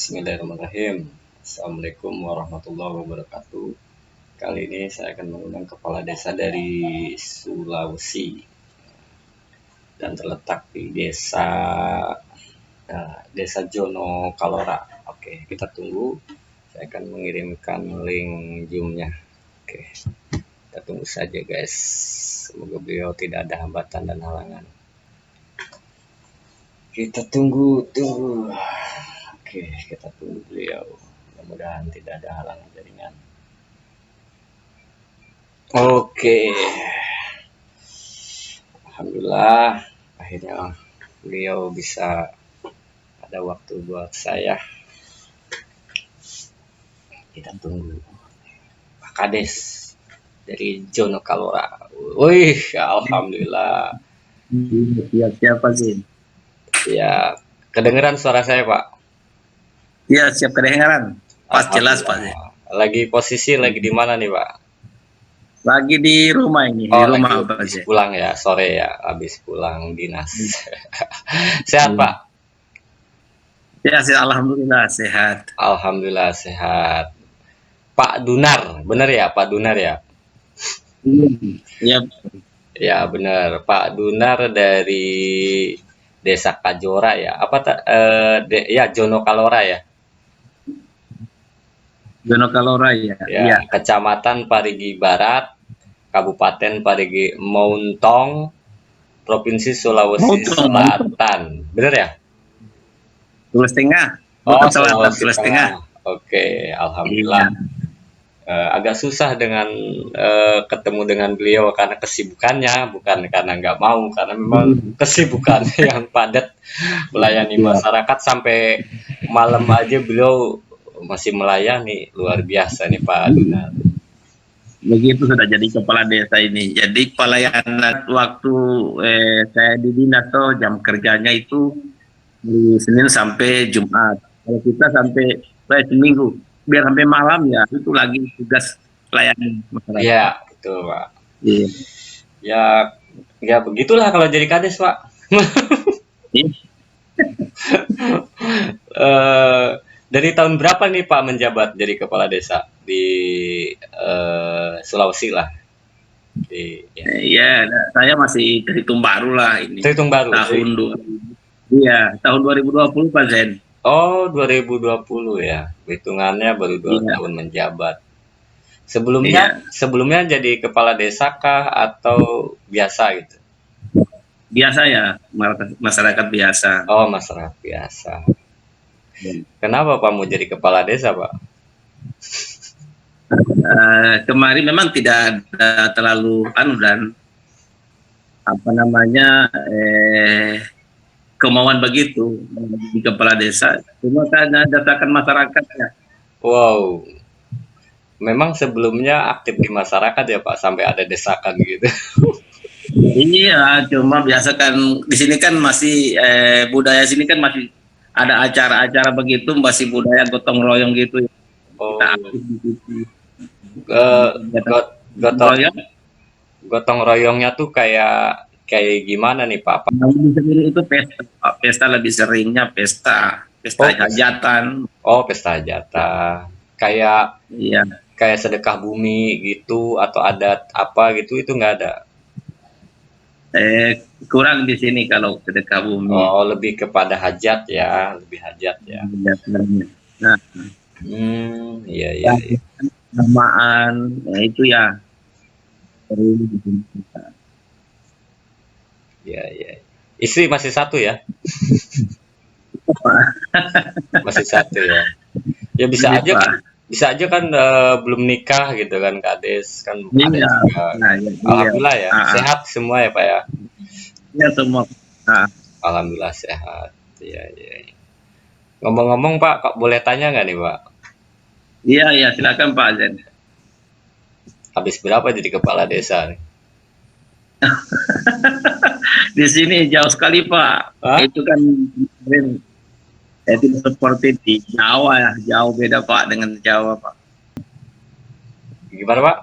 Bismillahirrahmanirrahim. Assalamualaikum warahmatullahi wabarakatuh. Kali ini saya akan mengundang kepala desa dari Sulawesi dan terletak di desa Jono Kalora. Oke, kita tunggu. Saya akan mengirimkan link Zoom-nya. Oke, kita tunggu saja guys. Semoga beliau tidak ada hambatan dan halangan. Kita tunggu. Oke, kita tunggu beliau. Mudah-mudahan tidak ada halangan jaringan. Oke. Alhamdulillah, akhirnya beliau bisa ada waktu buat saya. Kita tunggu. Pak Kades dari Jono Kalora. Wih, alhamdulillah. Siapa sih? Ya, kedengeran suara saya, Pak? Iya, siap kedengaran. Pas jelas, Pak. Lagi di mana nih, Pak? Lagi di rumah ini, Oh, di rumah lagi habis pulang ya, sore ya, habis pulang dinas. Sehat, Pak? Ya, alhamdulillah sehat. Alhamdulillah sehat. Pak Dunar, benar ya, Pak Dunar ya? Iya. Ya, benar. Pak Dunar dari Desa Kajora ya. Ya, Jono Kalora ya. Jono Kalora ya. Ya, Kecamatan Parigi Barat, Kabupaten Parigi Montong, Provinsi Sulawesi Selatan. Benar ya? Sulawesi Tengah. Oh, Sulawesi Tengah. Oke, alhamdulillah. Agak susah dengan ketemu dengan beliau karena kesibukannya, bukan karena nggak mau, karena memang kesibukannya yang padat melayani masyarakat sampai malam aja beliau masih melayani. Luar biasa nih Pak Dunar. Begitu sudah jadi kepala desa ini. Jadi pelayanan waktu saya di dinas jam kerjanya itu dari Senin sampai Jumat. Kalau kita sampai seminggu, biar sampai malam ya itu lagi tugas pelayanan masyarakat. Iya, betul Pak. Iya. Ya begitulah kalau jadi kades Pak. Dari tahun berapa nih Pak menjabat jadi kepala desa di Sulawesi lah? Iya, saya masih terhitung baru lah ini. Terhitung baru. Tahun 2020 Pak Zen. Oh, 2020 ya. Hitungannya baru 2 tahun menjabat. Sebelumnya jadi kepala desa kah atau biasa gitu? Biasa ya, masyarakat biasa. Oh, masyarakat biasa. Kenapa Pak mau jadi kepala desa, Pak? Kemarin memang tidak ada terlalu dan kemauan begitu di kepala desa, cuma karena desakan masyarakatnya. Wow, memang sebelumnya aktif di masyarakat ya Pak, sampai ada desakan gitu. Iya, cuma biasa kan di sini kan masih budaya sini kan masih ada acara-acara begitu, masih budaya gotong royong gitu. Oh. Gotong royongnya tuh kayak gimana nih Pak? Itu pesta lebih seringnya pesta hajatan. Oh, pesta hajatan. Kayak sedekah bumi gitu atau adat apa gitu itu nggak ada? Kurang di sini kalau sedekah bumi. Oh, lebih kepada hajat ya, lebih hajat ya. Nah, iya. Namaan, itu ya. Iya. Istri masih satu ya? Masih satu ya. Ya bisa aja kan belum nikah gitu kan Kades kan ada juga. Alhamdulillah ya. Sehat semua ya Pak ya? Ya semua. Alhamdulillah sehat. Iya. Ngomong-ngomong Pak, boleh tanya nggak nih Pak? Iya silakan Pak Zen. Habis berapa jadi kepala desa nih? Di sini jauh sekali Pak. Itu kan itu seperti di Jawa ya, jauh beda Pak dengan Jawa Pak. Gimana Pak?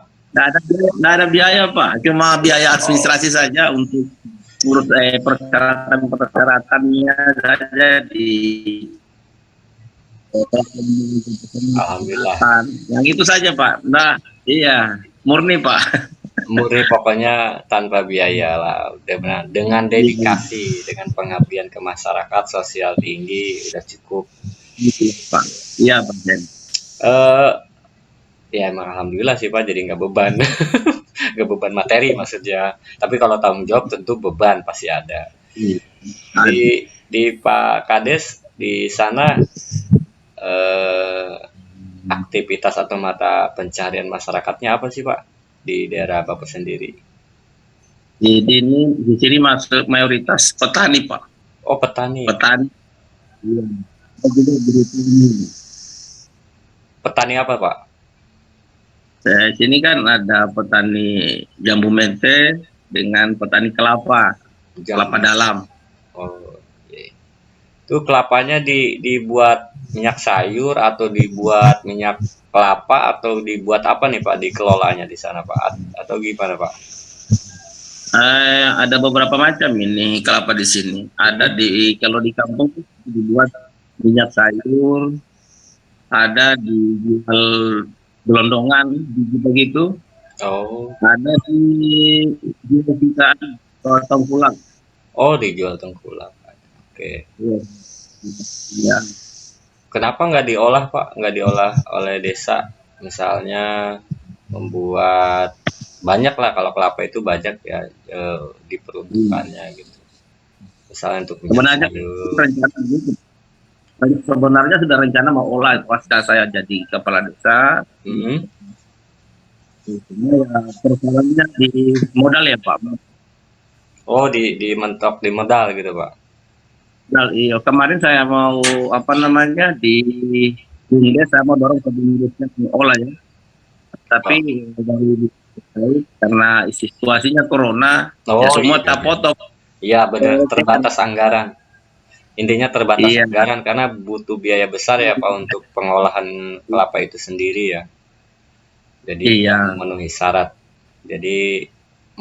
Nggak ada biaya Pak, cuma biaya administrasi saja untuk urus persyaratan-persyaratannya saja Alhamdulillah. Yang itu saja Pak. Nah, iya, murni Pak. Murni pokoknya tanpa biaya lah, udah benar. Dengan dedikasi, dengan pengabdian ke masyarakat, sosial tinggi, udah cukup. Gitu, Pak. Iya Pak Jen. Eh, ya emang alhamdulillah sih Pak, jadi nggak beban, nggak beban materi maksudnya. Tapi kalau tanggung jawab tentu beban pasti ada. Iya. Di Pak Kades di sana aktivitas atau mata pencarian masyarakatnya apa sih Pak di daerah Bapak sendiri? Jadi ini di sini masuk mayoritas petani Pak. Oh petani, Petani. Iya. Kita juga berhutani. petani apa Pak? Di sini kan ada petani jambu mente dengan petani kelapa, kelapa Jambu. dalam. Oh, iya. Itu kelapanya dibuat minyak sayur atau dibuat minyak kelapa atau dibuat apa nih Pak dikelolanya di sana Pak? Atau gimana Pak? Ada beberapa macam ini kelapa di sini. Ada di kalau di kampung itu dibuat minyak sayur, ada dijual gelondongan begitu, Oh, ada di kita potong pulang. oh dijual tengkulak. Oke. Iya, iya. Kenapa nggak diolah Pak? Nggak diolah oleh desa? Misalnya membuat banyak lah kalau kelapa itu banyak ya diperuntukannya gitu. Misalnya untuk minyak Sebenarnya sayur. rencana gitu. Sebenarnya sudah rencana mau olah pasca saya jadi kepala desa. Mm-mm. Cuma ya persoalannya di modal ya Pak. Oh di mentok di modal gitu Pak. Modal, iya. Kemarin saya mau apa namanya di Bumdes saya mau dorong ke Bumdesnya olah ya. Tapi Oh, dari karena situasinya corona ya oh semua iya. tak potong. Iya benar, terbatas anggaran. Intinya terbatas Iya, anggaran karena butuh biaya besar ya Pak untuk pengolahan kelapa itu sendiri ya. Jadi tidak iya, memenuhi syarat. Jadi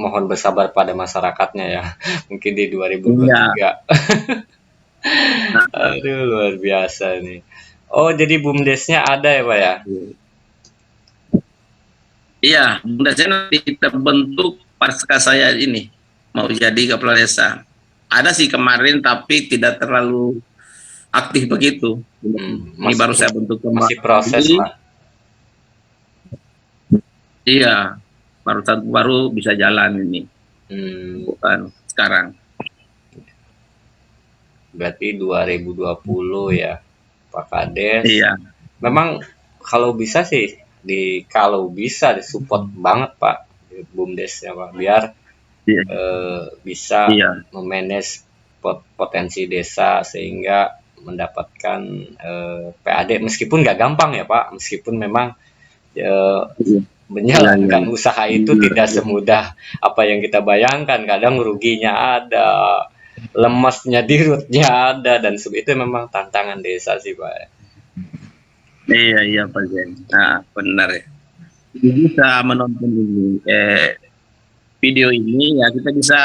mohon bersabar pada masyarakatnya ya. Mungkin di iya. 2023. Nah, Aduh luar biasa nih. Oh jadi BUMDesnya ada ya Pak ya? iya, Bumdesnya nanti terbentuk pasca saya ini mau jadi kepala desa. Ada sih kemarin tapi tidak terlalu aktif begitu. Ini Masih baru saya bentuk masih proses kembali. lah. Iya, baru bisa jalan ini, Hmm, bukan sekarang. berarti 2020 ya Pak Kades. Iya, Memang kalau bisa sih kalau bisa disupport banget Pak BUMDes ya Pak biar iya, bisa iya, memanage potensi desa sehingga mendapatkan PAD meskipun nggak gampang ya Pak meskipun memang eh, iya, iya, iya, menjalankan usaha itu iya, tidak iya. semudah apa yang kita bayangkan kadang ruginya ada lemesnya dirutnya ada dan itu memang tantangan desa sih Pak. Iya, iya, Pak Zen. Nah, benar ya. Jadi bisa menonton ini, video ini ya kita bisa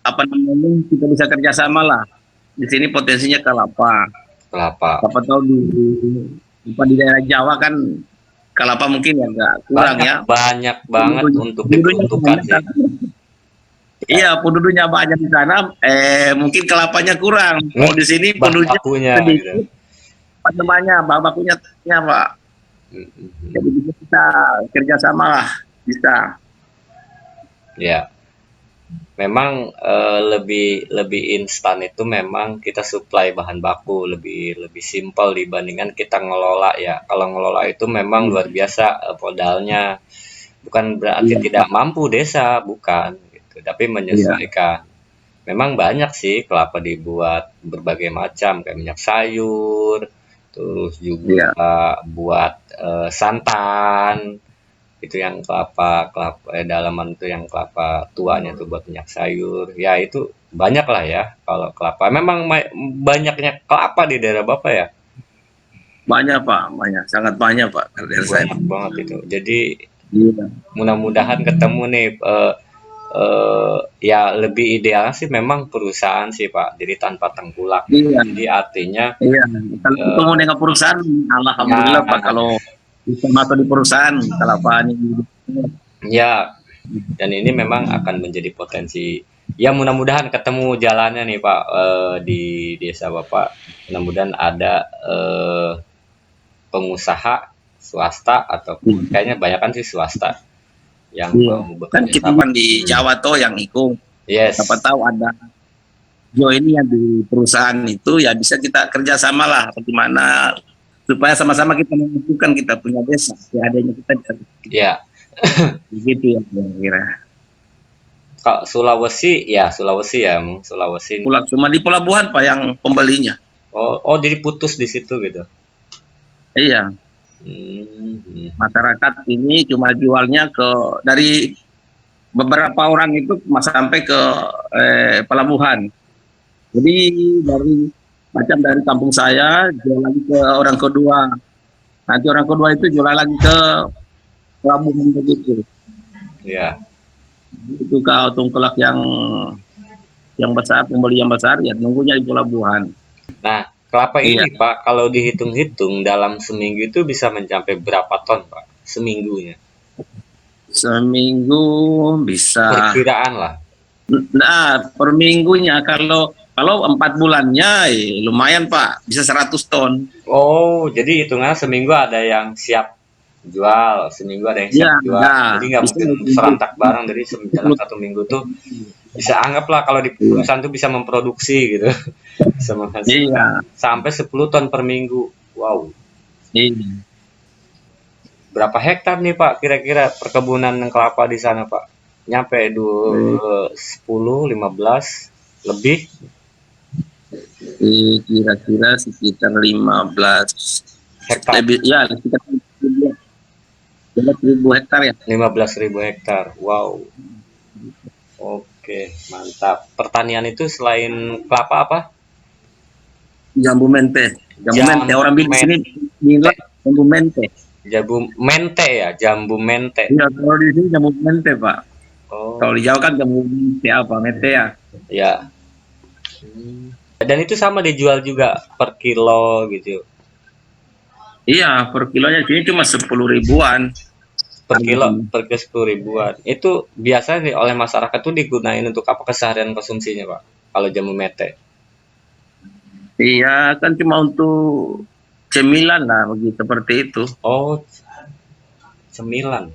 apa namanya kita bisa kerjasama lah. Di sini potensinya kelapa. Kelapa Siapa tahu di daerah Jawa kan kelapa mungkin ya nggak kurang banyak ya. banyak banget untuk Penduduknya diperuntukkan banyak, sih. iya, penduduknya banyak di sana, mungkin kelapanya kurang. Kalau di sini Bahan penduduknya bakunya gitu. sedikit, apa namanya, bahan bakunya ya, Pak. Jadi bisa kita kerjasama lah, bisa. Ya, memang lebih lebih instan itu memang kita supply bahan baku lebih lebih simpel dibandingkan kita ngelola ya. Kalau ngelola itu memang luar biasa modalnya. Bukan berarti Iya, tidak mampu desa, bukan gitu, tapi iya, menyesuaikan. Memang banyak sih kelapa dibuat berbagai macam kayak minyak sayur, terus juga iya, buat santan, itu yang kelapa kelapa dalaman itu yang kelapa tuanya tuh buat minyak sayur ya itu banyak lah ya kalau kelapa memang banyaknya kelapa di daerah bapak ya banyak Pak, banyak, sangat banyak Pak, dari saya. banyak banget itu jadi Iya, mudah-mudahan ketemu nih Ya lebih ideal sih memang perusahaan sih Pak, jadi tanpa tengkulak. Iya, Jadi artinya iya. Kalau eh, ketemu dengan perusahaan, alhamdulillah Pak. ya, Kalau bisa masuk di perusahaan, kalau Pak ini, ya, dan ini memang akan menjadi potensi. Ya mudah-mudahan ketemu jalannya nih Pak, di desa Bapak. Mudah-mudahan ada pengusaha swasta ataupun kayaknya banyak kan sih swasta yang iya. mau Kan bekerja kita sama. kan di Jawa toh yang ikut. Siapa Yes, tahu ada Jo ini yang di perusahaan itu ya bisa kita kerjasama lah bagaimana supaya sama-sama kita menentukan kita punya desa ya adanya kita ya. begitu ya kira-kira. Kalau Sulawesi, ya Sulawesi ya, Sulawesi. Pulau cuma di pelabuhan Pak yang pembelinya. Oh, oh jadi putus di situ gitu. Iya, Hmm. masyarakat ini cuma jualnya ke dari beberapa orang itu sampai ke pelabuhan. Jadi dari macam dari kampung saya jual lagi ke orang kedua. Nanti orang kedua itu jual lagi ke pelabuhan begitu. Ya. Itu kau tungkulak yang besar, pembeli yang besar ya nunggunya di pelabuhan. Nah, kelapa Iya, ini Pak, kalau dihitung-hitung dalam seminggu itu bisa mencapai berapa ton Pak? Seminggunya. seminggu bisa. Perkiraan lah. Nah, per minggunya kalau kalau 4 bulannya lumayan Pak, bisa 100 ton. Oh, jadi hitungannya seminggu ada yang siap jual, seminggu ada yang siap Ya, jual. Jadi nah, nggak bisa mungkin serentak bareng. Jadi dalam 1 minggu tuh bisa anggaplah kalau di Iya, perusahaan tuh bisa memproduksi gitu, bisa menghasilkan iya, sampai 10 ton per minggu. Wow. iya. Berapa hektar nih Pak kira-kira perkebunan kelapa di sana Pak? Nyampe Eh, 10, 15 lebih? Kira-kira sekitar 15 Hektar, lebih ya sekitar 15.000 hektar ya. 15.000 hektar. Wow. Oke, mantap. Pertanian itu selain kelapa apa? Jambu mente orang bilang di Jamu sini bilang jambu mente. jambu mente ya, jambu mente. Iya, kalau di sini jambu mente Pak. Kalau Oh, di Jawa kan jambu mente apa mente ya. ya. Dan itu sama dijual juga per kilo gitu. Iya, per kilonya sini cuma 10 ribuan. Per kilo 10 ribuan. Itu biasanya nih oleh masyarakat tuh digunain untuk apa keseharian konsumsinya, Pak? Kalau jamu mete. Iya, kan cuma untuk cemilan lah begitu seperti itu. Oh, cemilan.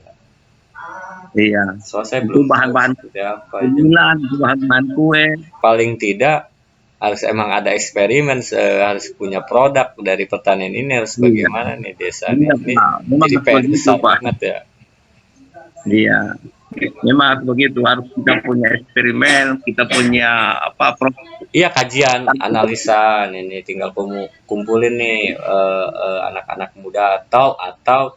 Iya, Soalnya saya itu belum tahu bahan-bahan seperti apa itu. cemilan, itu bahan-bahan kue. Paling tidak harus emang ada eksperimen, harus punya produk dari pertanian ini harus Iya, bagaimana nih desa iya nih. Ini Pak. Memang jadi harus PR begitu besar Pak. banget ya. Iya, memang harus begitu. Harus kita punya eksperimen, kita punya apa? Iya kajian, analisa, ini tinggal kumpulin nih anak-anak muda atau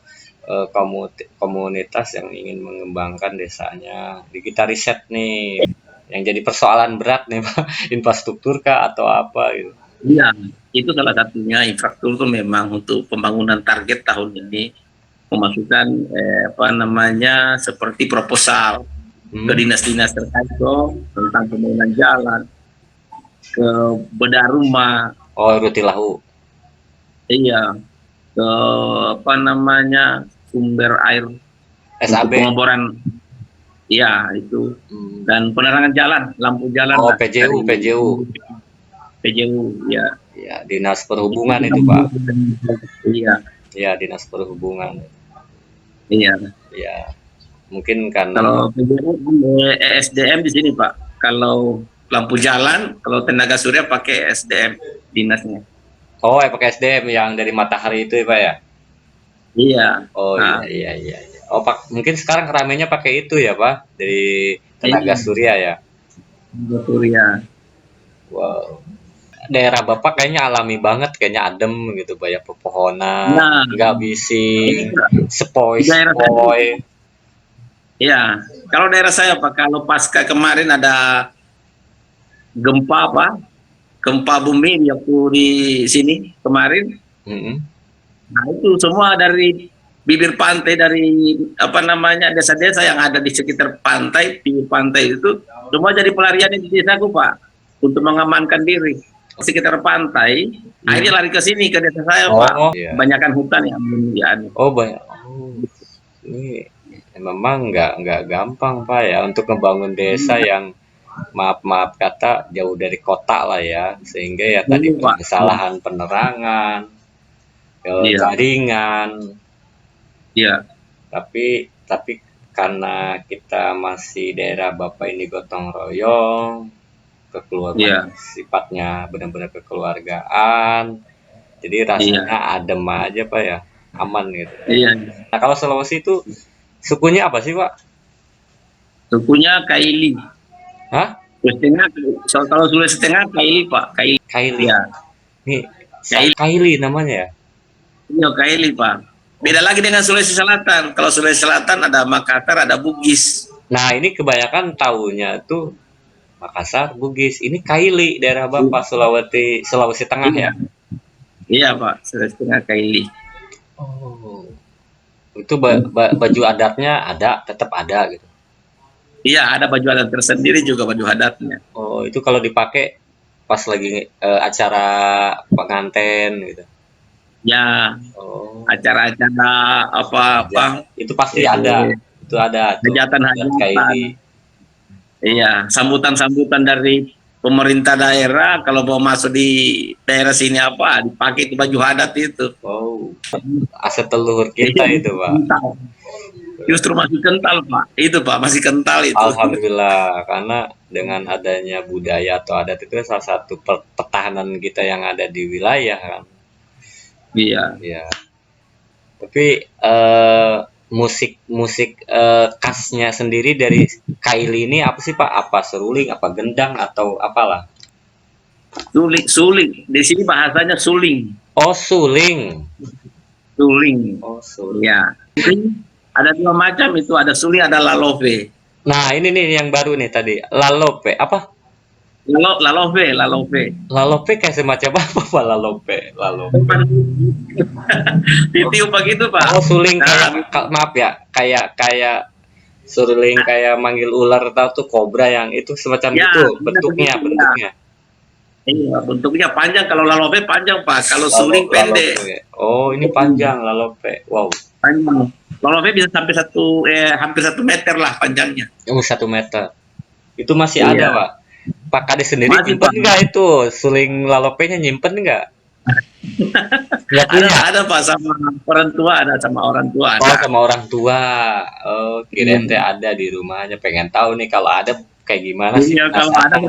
komunitas yang ingin mengembangkan desanya. Di kita riset nih, yang jadi persoalan berat nih Pak, infrastruktur kah atau apa gitu. Iya, itu salah satunya infrastruktur memang untuk pembangunan target tahun ini memasukkan apa namanya seperti proposal ke Hmm. dinas-dinas terkait dong tentang pembangunan jalan, ke bedah rumah, Oh, Rutilahu. iya, ke apa namanya sumber air untuk SAB. pengeboran, iya itu Hmm. dan penerangan jalan, lampu jalan Oh, lah PJU, dari PJU. PJU, ya. Ya, Dinas Perhubungan itu Pak. Iya, Ya, Dinas Perhubungan. iya. Ya, mungkin karena Kalau PJU ESDM di sini Pak. Kalau lampu jalan, kalau tenaga surya pakai SDM dinasnya. oh ya pakai SDM yang dari matahari itu ya Pak ya. Iya. Oh iya Nah, iya iya. Iya. Oh mungkin sekarang ramenya pakai itu ya Pak dari tenaga ini surya ya. tenaga surya. Wow. Daerah Bapak kayaknya alami banget, kayaknya adem gitu, banyak pepohonan, Nah, nggak bising, di daerah saya, sepoi-sepoi. iya. Kalau daerah saya Pak, kalau pasca kemarin ada gempa apa? Gempa bumi di waktu di sini kemarin. Mm-mm. Nah, itu semua dari bibir pantai dari apa namanya desa-desa yang ada di sekitar pantai, pinggir pantai itu semua jadi pelarian di desaku Pak untuk mengamankan diri. Sekitar pantai, akhirnya lari ke sini ke desa saya Pak. Oh, iya. Kebanyakan hutan yang Oh, banyak. Oh, ini memang nggak gampang Pak ya untuk ngebangun desa yang maaf kata jauh dari kota lah ya, sehingga ya tadi Pak. kesalahan penerangan, Iya. jaringan. Iya. Tapi karena kita masih daerah Bapak ini gotong royong, kekeluargaan sifatnya benar-benar kekeluargaan, jadi rasanya adem aja Pak ya, aman gitu. Iya. Nah kalau Sulawesi itu sukunya apa sih Pak? Sukunya Kaili. Hah? Sulawesi Tengah, kalau Sulawesi Tengah Kaili Pak, Kaili. Kaili. Ya. Nih, Kaili namanya ya? Iya Kaili Pak. Beda lagi dengan Sulawesi Selatan. Kalau Sulawesi Selatan ada Makassar, ada Bugis. Nah ini kebanyakan tahunya tuh Makassar, Bugis. Ini Kaili daerah Bapak Sulawesi Tengah ya? Iya Pak, Sulawesi Tengah Kaili. Oh, itu baju adatnya tetap ada gitu. Iya, ada baju adat tersendiri juga baju adatnya. Oh, itu kalau dipakai pas lagi acara pengantin gitu. Ya, acara-acara apa-apa. Itu pasti ada. Itu ada. Hajatan-hajatan. Iya, sambutan-sambutan dari pemerintah daerah kalau mau masuk di daerah sini apa dipakai itu baju adat itu. Oh, aset leluhur kita itu Pak. Justru masih kental Pak. Itu Pak masih kental itu. Alhamdulillah, karena dengan adanya budaya atau adat itu salah satu pertahanan kita yang ada di wilayah kan. Iya. Iya. Tapi musik khasnya sendiri dari Kaili ini apa sih Pak? Apa seruling, apa gendang atau apalah? Suling. Di sini bahasanya suling. Oh, suling. Suling. Oh, suling. Ya. Ada dua macam itu, ada suling, ada lalope. Nah, ini nih yang baru nih tadi. Lalope. Apa? Lalope. Lalope kayak semacam apa Pak lalope? Ditiup begitu Pak. Oh, suling kayak maaf ya, kayak suling kayak manggil ular atau tuh kobra yang itu semacam ya, itu bentuknya. Iya, bentuknya panjang, kalau lalope panjang Pak, kalau suling pendek. Oh, ini panjang lalope. Wow. Panjang. Lalope bisa sampai hampir 1 meter lah panjangnya. Oh, 1 meter. Itu masih ada Pak. Pak Kades sendiri nyimpen nggak itu suling lalopenya, nyimpen nggak? Ada Pak, sama orang tua, ada sama orang tua. Oh, sama orang tua. Oh, kirain teh ada di rumahnya. Pengen tahu nih kalau ada kayak gimana sih? Iya, kalau ada.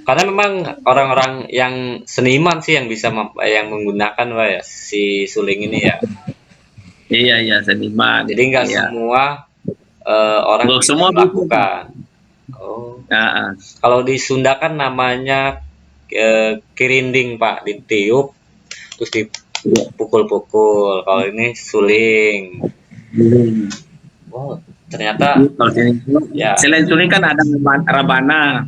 Karena memang orang-orang yang seniman sih yang bisa yang menggunakan Pak ya si suling ini ya. Iya seniman. Jadi nggak semua orang bisa melakukan. Oh. Kalau di Sunda kan namanya kirinding Pak, ditiup terus dipukul-pukul. Kalau ini suling. Oh, ternyata ya. Selain suling kan ada rabana.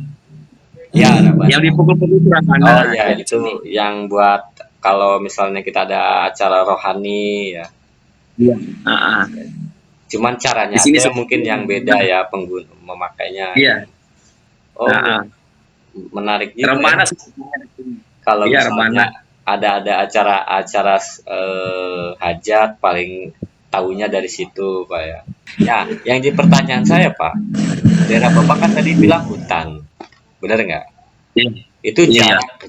Ya, rabana. Yang dipukul-pukul itu rabana. Oh ya, itu yang buat kalau misalnya kita ada acara rohani ya. Iya. Cuman caranya aja mungkin yang beda ya pengguna memakainya. Iya. Oh, menarik juga. Rabana. Kalau misalnya ada acara hajat paling tahunya dari situ Pak ya. Ya, yang jadi pertanyaan saya Pak, daerah Bapak kan tadi bilang hutan, benar nggak? Itu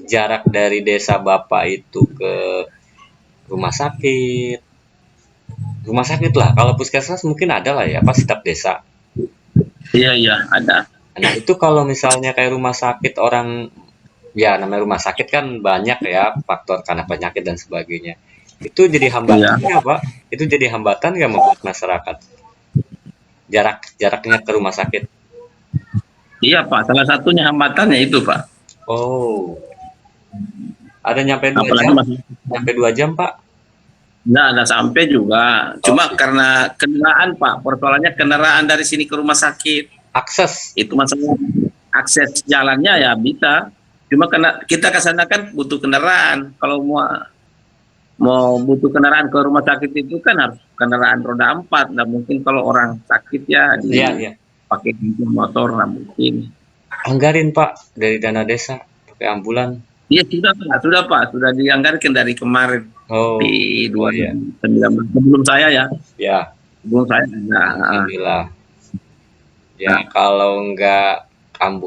jarak dari desa Bapak itu ke rumah sakit lah. Kalau puskesmas mungkin ada lah ya, pas setiap desa. Iya ada. Nah itu kalau misalnya kayak rumah sakit orang, ya namanya rumah sakit kan banyak ya faktor karena penyakit dan sebagainya. Itu jadi hambatan nggak Pak? Itu jadi hambatan nggak membuat masyarakat? Jaraknya ke rumah sakit? Iya Pak, salah satunya hambatannya itu Pak. Oh, ada nyampe 2 jam? Nyampe 2 jam Pak? Nggak sampai juga. Cuma karena kendaraan Pak, persoalannya kendaraan dari sini ke rumah sakit. Akses? Itu masalah. Akses jalannya ya bisa. Cuma karena kita ke sana kan butuh kendaraan. Kalau mau butuh kendaraan ke rumah sakit itu kan harus kendaraan roda 4. Nah mungkin kalau orang sakit ya Iya, iya. dipakai motor lah mungkin. Anggarin Pak dari dana desa pakai ambulan. Iya sudah Pak, sudah dianggarkan dari kemarin Oh, di oh ya, 2019 sebelum saya ya, ya, sebelum saya. Nah, alhamdulillah. Ya nah, kalau enggak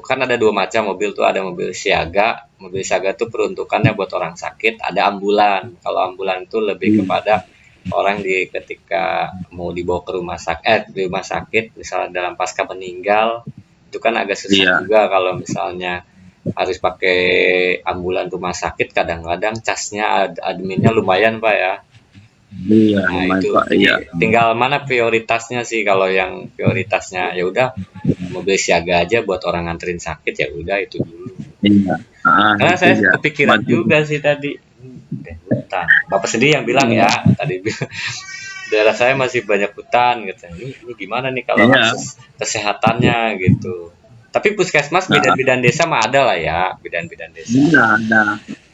kan ada dua macam mobil tuh, ada mobil siaga. Mobil siaga tuh peruntukannya buat orang sakit, ada ambulan. Kalau ambulan itu lebih iya, kepada orang ketika mau dibawa ke rumah sakit, di rumah sakit, misalnya dalam pasca meninggal, itu kan agak susah iya, juga kalau misalnya harus pakai ambulan rumah sakit. Kadang-kadang casnya adminnya lumayan Pak ya. iya, Nah lumayan itu Pak, jadi iya, tinggal mana prioritasnya sih. Kalau yang prioritasnya ya udah mobil siaga aja buat orang nganterin sakit, ya udah itu dulu. iya, Karena itu saya ya, kepikiran bantu. juga sih tadi, hutan. Bapak sendiri yang bilang ya tadi, daerah saya masih banyak hutan gitu. Ini gimana nih kalau Iya, akses kesehatannya gitu. Tapi puskesmas nah, bidan-bidan desa mah ada lah ya, bidan-bidan desa. iya, ada.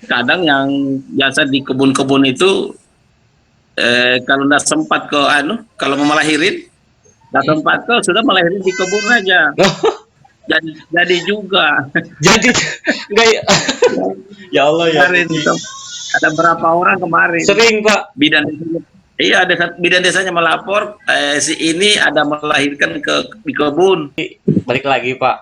Kadang yang biasa di kebun-kebun itu, kalau nggak sempat ke kalau mau melahirin, nggak Hmm. sempat ke sudah melahirin di kebun aja. Jadi juga Jadi enggak ya, ya Allah ya kemarin Rabbi. itu ada berapa orang kemarin Sering Pak. bidan iya ada bidan desanya melapor, si ini ada melahirkan di kebun. Balik lagi Pak.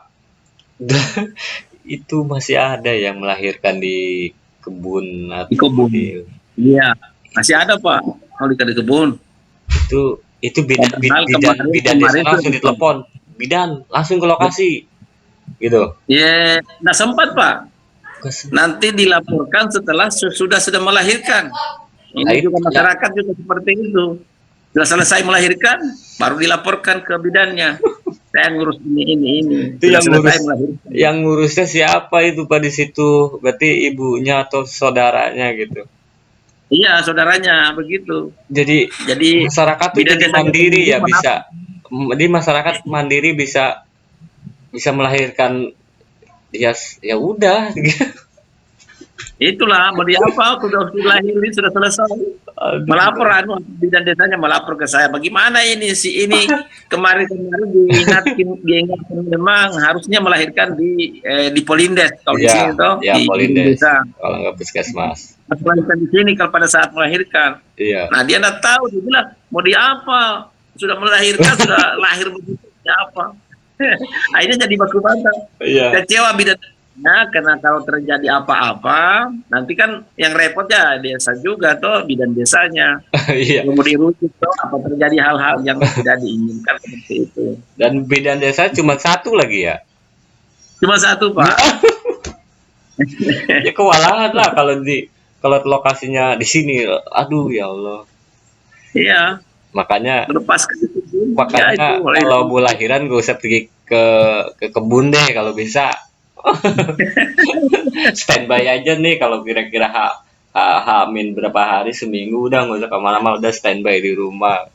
Itu masih ada yang melahirkan di kebun Di atau kebun, di iya masih itu ada Pak kalau di kebun. itu bidan, Padahal bidan kemarin bidan desa kemarin sudah langsung ditelepon, bidan langsung ke lokasi gitu. ya nggak sempat Pak, nanti dilaporkan setelah sudah melahirkan. Nah, Ini juga ya, masyarakat juga seperti itu. Sudah selesai melahirkan, baru dilaporkan ke bidannya. Saya ngurus ini. itu Sudah yang selesai ngurus, melahirkan. yang ngurusnya siapa itu Pak di situ? Berarti ibunya atau saudaranya gitu. Iya, saudaranya begitu. Jadi Jadi masyarakat tuh bidan jadi desanya mandiri sendiri ya, bisa. Jadi masyarakat mandiri bisa bisa melahirkan, ya ya udah. itulah mau di apa sudah lahirin sudah selesai. Melapor Aduh. bidan desanya melapor ke saya. Bagaimana ini si ini kemarin diingatkan memang harusnya melahirkan di Polindes kalau di Iya, sini toh ya di Polindes. desa. Kalau nggak puskesmas. Melahirkan di sini kalau pada saat melahirkan. Iya. Nah dia nggak tahu, dia bilang mau di apa, sudah melahirkan sudah lahir begitu di apa. Akhirnya jadi baku bantah, Iya. kecewa bidannya karena kalau terjadi apa-apa nanti kan yang repot ya desa juga tuh bidan desanya, Iya. kalau mau dirujuk tuh apa terjadi hal-hal yang tidak diinginkan seperti itu. Dan bidan desa cuma satu lagi ya. Cuma satu Ya, Pak. ya kewalahan lah kalau lokasinya di sini. Aduh ya Allah. Iya, Makanya lepas ke itu ya itu makanya mulai kalau mau lahiran gak usah pergi ke kebun deh kalau bisa. Standby aja nih kalau kira-kira hamin berapa hari, seminggu, udah nggak usah kemana-mana, udah standby di rumah.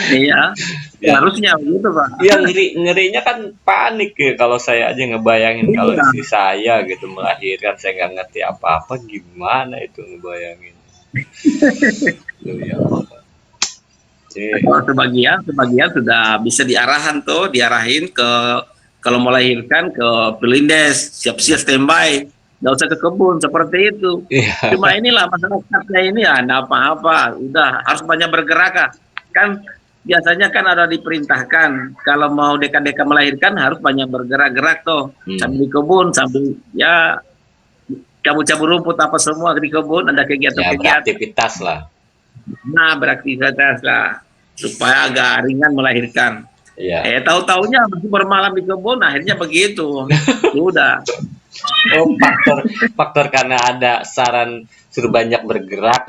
iya Ya, harusnya begitu Pak. yang ngerinya kan panik ya, kalau saya aja ngebayangin kalau Iya. istri saya gitu melahirkan, saya nggak ngerti apa-apa, gimana itu ngebayangin. Loh, ya Allah. Jadi, Kalau sebagian sudah bisa diarahin ke kalau melahirkan ke Pelindes, siap-siap standby, nggak usah ke kebun seperti itu. iya. Cuma inilah masyarakatnya ini ya, nggak apa-apa, udah harus banyak bergerak kan biasanya kan ada diperintahkan kalau mau deka-deka melahirkan harus banyak bergerak-gerak tuh, sambil di kebun, sambil ya cabut-cabut rumput apa semua di kebun, ada Ya kegiatan-kegiatan. beraktivitas lah. Nah, beraktivitas lah supaya agak ringan melahirkan. Iya. Tahu-taunya masih bermalam di kebun, akhirnya begitu. Sudah. Oh, faktor karena ada saran suruh banyak bergerak.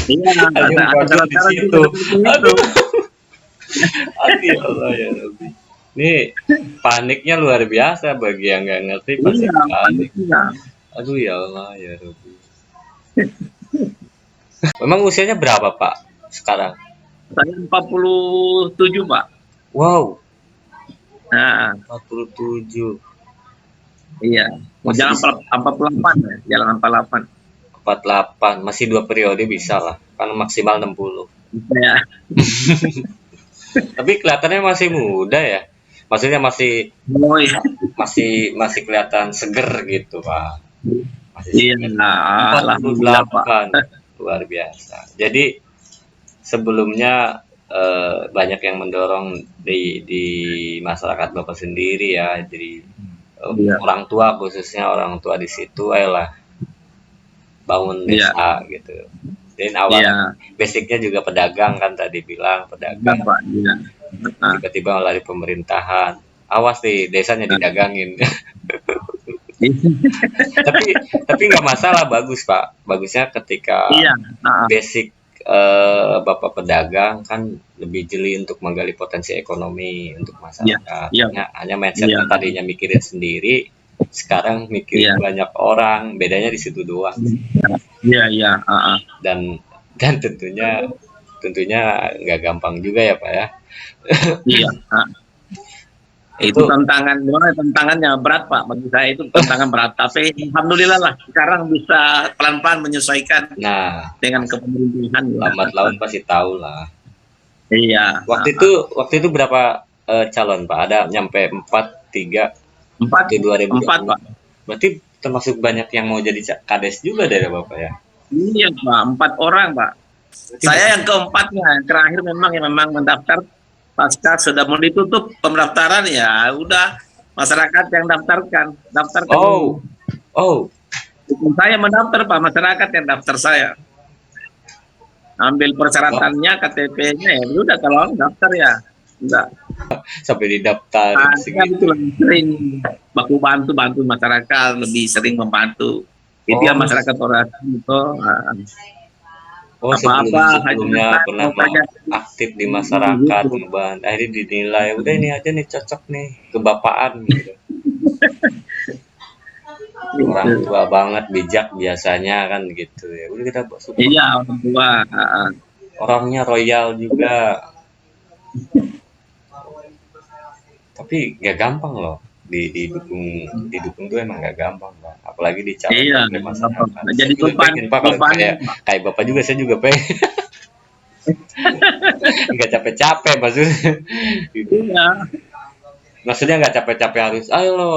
Iya, Ayo ada bagus di cara-cara situ. juga seperti itu. Aduh, aduh ya Allah ya Rabbi. Ini paniknya luar biasa, bagi yang nggak ngerti pasti Iya, panik. pastinya. Aduh ya Allah ya Rabbi. Memang usianya berapa Pak sekarang? Saya 47, Pak. Wow, Nah, 47. iya. Mau Masih jalan bisa. 48 ya, jalan 48. 48, masih 2 periode bisa lah, kan maksimal 60. Ya, Tapi kelihatannya masih muda ya. Maksudnya masih oh iya, masih masih kelihatan seger gitu, Pak. Masih iya, seger. empat puluh alhamdulillah Pak. delapan luar biasa. Jadi sebelumnya banyak yang mendorong di masyarakat Bapak sendiri ya. Jadi Iya, orang tua, khususnya orang tua di situ, ayolah bangun iya, desa gitu. Dan awal iya, basicnya juga pedagang kan tadi bilang iya pedagang, Pak, iya. Ah, tiba-tiba lari pemerintahan. Awas nih desanya ah. didagangin. tapi tapi nggak masalah, bagus Pak. Bagusnya ketika Iya, ah, basic Bapak pedagang kan lebih jeli untuk menggali potensi ekonomi untuk iya, masyarakat. iya, Hanya mindset iya, yang tadinya mikirin sendiri, sekarang iya, mikirin banyak orang. Bedanya di situ doang. iya, iya, Dan dan tentunya tentunya nggak gampang juga ya Pak ya. iya. Itu Itu tantangan, gimana tantangannya berat Pak, bagi saya itu tantangan berat. Tapi alhamdulillah lah, sekarang bisa pelan-pelan menyesuaikan nah dengan kepemimpinan ya. lambat laun pasti tahu lah. Iya, Waktu itu berapa calon Pak? Ada nyampe 4, 3 empat, di empat 2020. Pak. Berarti termasuk banyak yang mau jadi kades juga dari Bapak ya. Iya Pak, 4 orang Pak. Berarti Saya yang keempatnya, yang terakhir memang yang memang mendaftar pasca sudah mau ditutup pendaftaran ya udah masyarakat yang daftar ke oh, oh, saya mendaftar Pak, masyarakat yang daftar saya ambil oh, persyaratannya KTP-nya ya udah kalau daftar ya udah. sampai didaftarin Saya segitu. itu lebih sering baku bantu masyarakat, lebih sering membantu. Itu ya Oh, masyarakat orang itu oh apa-apa sebelumnya hajatan pernah mau kerja aktif di masyarakat, gitu. ngebantu. Akhirnya dinilai, udah ini aja nih cocok nih, kebapaan gitu. Orang Gitu. tua banget, bijak biasanya kan gitu ya. Udah kita support. Iya orang tua. Orangnya royal juga, tapi nggak gampang loh. Didukung tuh emang nggak gampang, Pak. Apalagi Iya, dicalonkan oleh masyarakat. Saya jadi juga beban pengen Pak, kalau beban. kayak Bapak juga, saya juga pengen. Nggak capek-capek maksudnya. Gitu. Iya, Maksudnya nggak capek-capek harus, ayo lo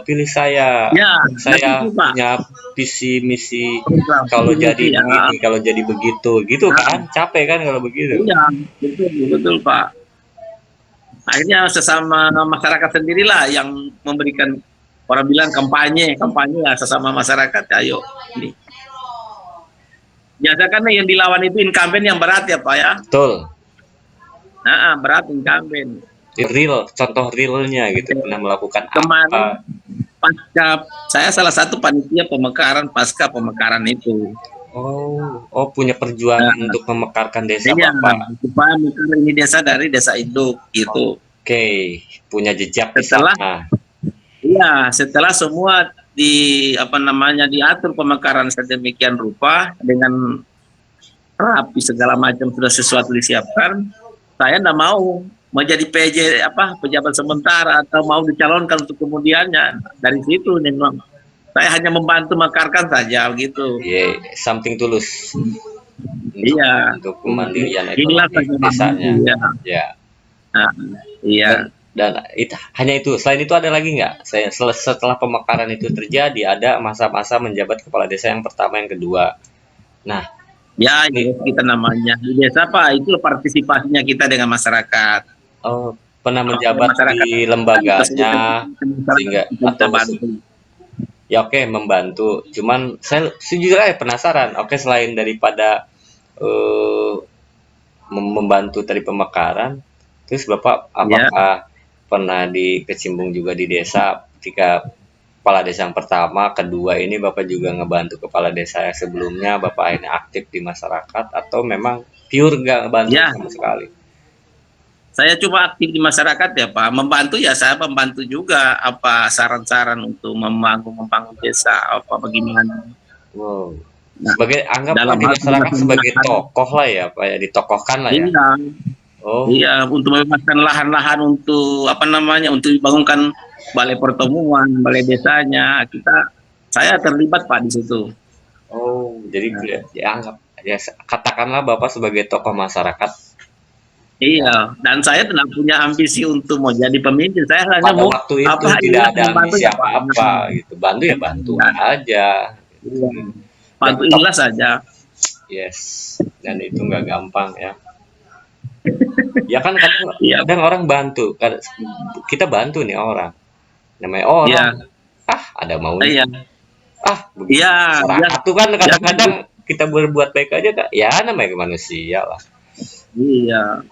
pilih saya. ya, Saya itu Pak. punya visi misi, Program kalau jadi ya. begini, kalau jadi begitu, gitu kan? Capek kan kalau begitu. Iya, betul, betul Pak. Akhirnya sesama masyarakat sendirilah yang memberikan, orang bilang kampanye ya sesama masyarakat. Ayo, ini. Biasakan nih yang dilawan itu incumbent yang berat ya Pak ya. Betul. Berat incumbent. Real, contoh realnya gitu, pernah melakukan Kemarin apa? pasca saya salah satu panitia pemekaran pasca pemekaran itu. Oh, punya perjuangan Nah, untuk memekarkan desa iya, Bapak. supaya mekaran ini desa dari desa induk gitu. Oke, punya jejak di Setelah sana. Iya, setelah semua diatur pemekaran sedemikian rupa dengan rapi segala macam sudah sesuatu disiapkan, saya tidak mau menjadi pejabat sementara atau mau dicalonkan untuk kemudiannya. Dari situ memang saya hanya membantu mekarkan saja gitu. Yeah, something tulus Iya. untuk kemandirian Inilah ekonomi saja desanya. ya. Ya. Nah, iya. Dan itu hanya itu. Selain itu ada lagi nggak? Setelah pemekaran itu terjadi, ada masa-masa menjabat kepala desa yang pertama, yang kedua. Nah, Ya, ini itu kita namanya di desa Pak, itu partisipasinya kita dengan masyarakat. pernah Kalau menjabat masyarakat di lembaganya sehingga kita atau bantu. ya oke, membantu. Cuman saya sejujurnya penasaran. Oke, selain daripada eh, membantu dari pemekaran, terus Bapak Ya, apakah pernah dikecimpung juga di desa ketika kepala desa yang pertama, kedua ini Bapak juga ngebantu kepala desa yang sebelumnya, Bapak ini aktif di masyarakat, atau memang pure nggak ngebantu ya, sama sekali? saya cuma aktif di masyarakat ya Pak. Membantu ya saya membantu juga apa saran-saran untuk membangun desa apa bagaimana. Wow. Nah, Sebagai anggaplah dalam di hal masyarakat sebagai pembebasan tokoh lah ya, Pak ya, ditokohkan lah ya. iya, Oh, iya untuk membebaskan lahan-lahan untuk untuk dibangunkan balai pertemuan, balai desanya. Saya terlibat Pak di situ. Oh, jadi Nah, ya anggap ya katakanlah Bapak sebagai tokoh masyarakat iya, dan saya tidak punya ambisi untuk mau jadi pemimpin. Saya hanya pada mau waktu itu apa tidak ikhlas ada membantu ambisi ya Pak. apa-apa gitu. Bantu ya bantu Iya, aja. iya. Dan Bantu toh, ikhlas saja. yes. Dan itu nggak gampang ya. Ya kan kadang Iya, kadang orang bantu, kita bantu nih orang. Namanya orang, iya, ada maunya. iya, Begitu. iya, biar, Masyarakat tuh kan biar, kadang-kadang kita berbuat baik aja Kak. Ya namanya manusia lah. iya.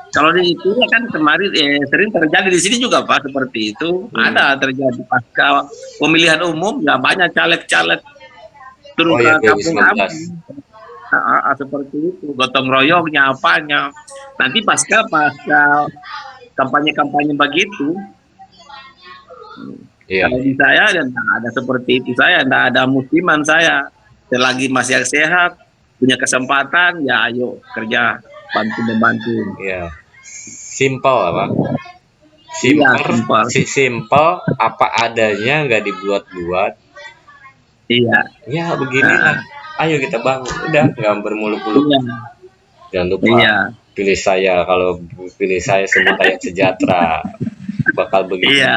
Kalau di itu kan kemarin sering terjadi di sini juga Pak seperti itu. Hmm. Ada terjadi pasca pemilihan umum ya banyak caleg-caleg turun Oh ke ya 2019. kampung-kampung. Seperti itu gotong royongnya apanya. Nanti pasca pasca kampanye-kampanye begitu, Iya, kalau di saya dan ada seperti itu saya tidak ada musiman saya. Selagi masih sehat, punya kesempatan ya ayo kerja bantu membantu. iya. Simple apa? Iya, Simple, simpel. simple apa adanya nggak dibuat-buat. Iya. Ya beginilah. Nah, Ayo kita bangun. Udah nggak bermuluk-muluk. iya. Jangan lupa Iya. pilih saya. Kalau pilih saya semua rakyat sejahtera bakal begini. Iya.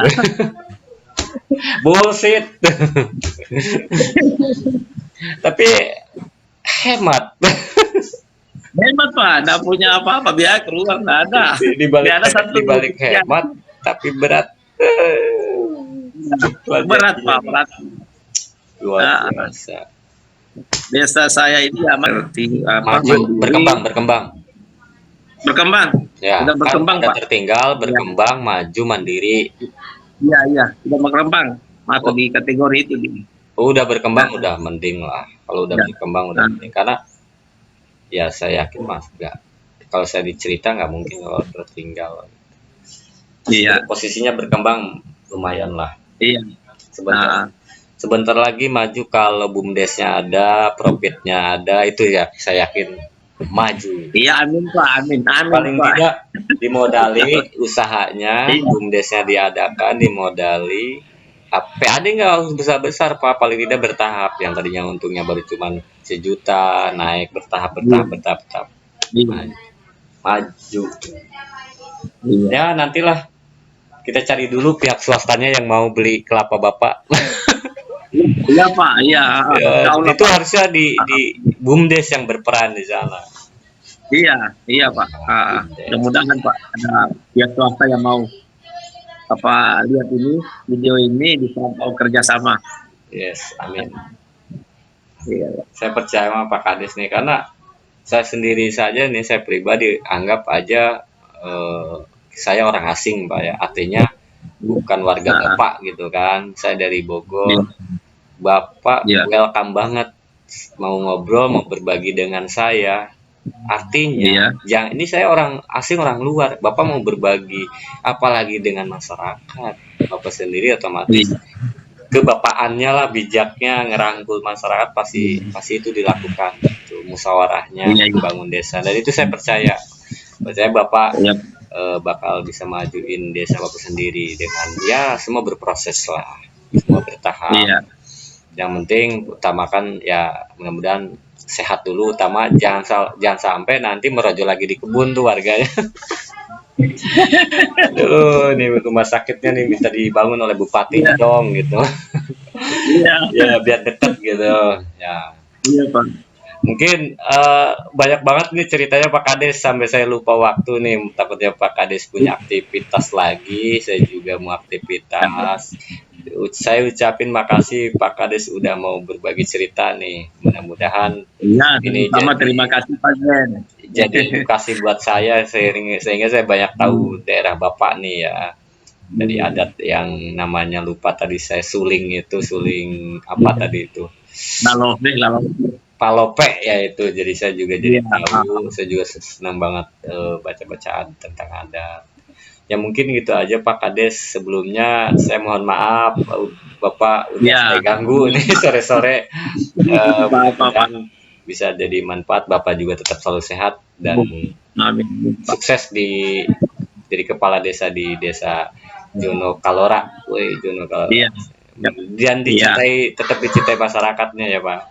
Bullshit. Tapi hemat. Hebat Pak, tidak punya apa-apa, biaya keluar nggak ada. Di balik Nggak ada satu di balik rupiah. hemat tapi berat. Berat Pak, berat. Luar Nah, biasa. desa saya ini amat seperti apa Maju, mandiri, berkembang, berkembang. berkembang, Ya, sudah kan berkembang ada Pak. tertinggal, Iya, berkembang, maju, mandiri. iya, iya, sudah berkembang. Masuk Oh, di kategori itu. udah berkembang, Nah, udah mending lah. Kalau udah ya, berkembang, udah nah, mending. Karena ya saya yakin mas, nggak. Kalau saya dicerita nggak mungkin kalau tertinggal. iya, Posisinya berkembang lumayan lah. iya. Sebentar, Nah, sebentar lagi maju kalau bumdesnya ada, profitnya ada, itu ya saya yakin maju. iya, amin Pak, amin, amin Paling Pak. tidak dimodali usahanya, Iya, bumdesnya diadakan, dimodali. PAD nggak harus besar-besar Pak, paling tidak bertahap. Yang tadinya untungnya baru cuma sejuta, naik bertahap, iya, bertahap, bertahap, bertahap. iya, Maju. iya. Ya nantilah kita cari dulu pihak swastanya yang mau beli kelapa Bapak. Iya Pak, iya. Ya, Insya Allah itu Pak. harusnya di bumdes yang berperan di sana. Iya, iya Pak. Bumdes. Mudah-mudahan Pak ada pihak swasta yang mau apa lihat ini video ini bisa mau kerjasama. Yes, amin. Iya, Saya percaya sama Pak Kades nih karena saya sendiri saja nih, saya pribadi anggap aja eh, saya orang asing Pak ya, artinya bukan warga nah, Bapak gitu kan. Saya dari iya, Bogor. Bapak iya, welcome banget mau ngobrol, mau berbagi dengan saya. Artinya, iya, ini saya orang asing, orang luar. Bapak mau berbagi, apalagi dengan masyarakat. Bapak sendiri otomatis iya, kebapaannya lah, bijaknya ngerangkul masyarakat pasti pasti itu dilakukan. Itu musyawarahnya iya, iya, membangun desa. Dan itu saya percaya Bapak iya, bakal bisa majuin desa Bapak sendiri dengan ya semua berproses lah, semua bertahap. iya, Yang penting utamakan ya mudah-mudahan sehat dulu, utama jangan sampai nanti merojo lagi di kebun tuh warganya. Aduh, nih rumah sakitnya nih bisa dibangun oleh bupatinya iya, dong gitu. iya, Ya biar deket gitu. Ya. iya Pak. Mungkin banyak banget nih ceritanya Pak Kades sampai saya lupa waktu nih. Takutnya Pak Kades punya aktivitas lagi, saya juga mau aktivitas. Saya ucapin makasih Pak Kades udah mau berbagi cerita nih. Mudah-mudahan Iya, ini sama terima kasih Pak Jen. jadi edukasi buat saya sehingga saya banyak tahu daerah Bapak nih ya. Dari adat yang namanya lupa tadi saya suling apa tadi itu. Lalu, lalu. Palope ya itu, jadi saya juga jadi Iya, tahu, saya juga senang banget baca-baca tentang adat. Ya mungkin gitu aja Pak Kades, sebelumnya saya mohon maaf Bapak udah iya, saya ganggu nih sore-sore. Pak. Mudah-mudahan bisa jadi manfaat, Bapak juga tetap selalu sehat dan Amin, Pak. sukses jadi kepala desa di desa Jono Kalora. Woi, Jono Kalora. Iya, Dan iya, tetap dicintai masyarakatnya ya Pak.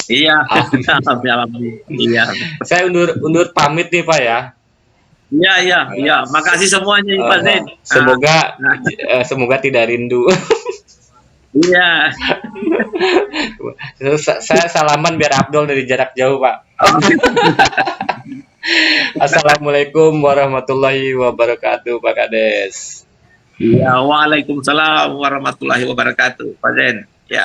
Iya. Amin. Iya. Saya undur pamit nih Pak ya. Iya, iya, iya. Makasih semuanya Pak Zain. Semoga semoga tidak rindu. Iya. Saya salaman biar Abdul dari jarak jauh Pak. Assalamualaikum warahmatullahi wabarakatuh Pak Kades. Iya, waalaikumsalam warahmatullahi wabarakatuh Pak Zain. Ya.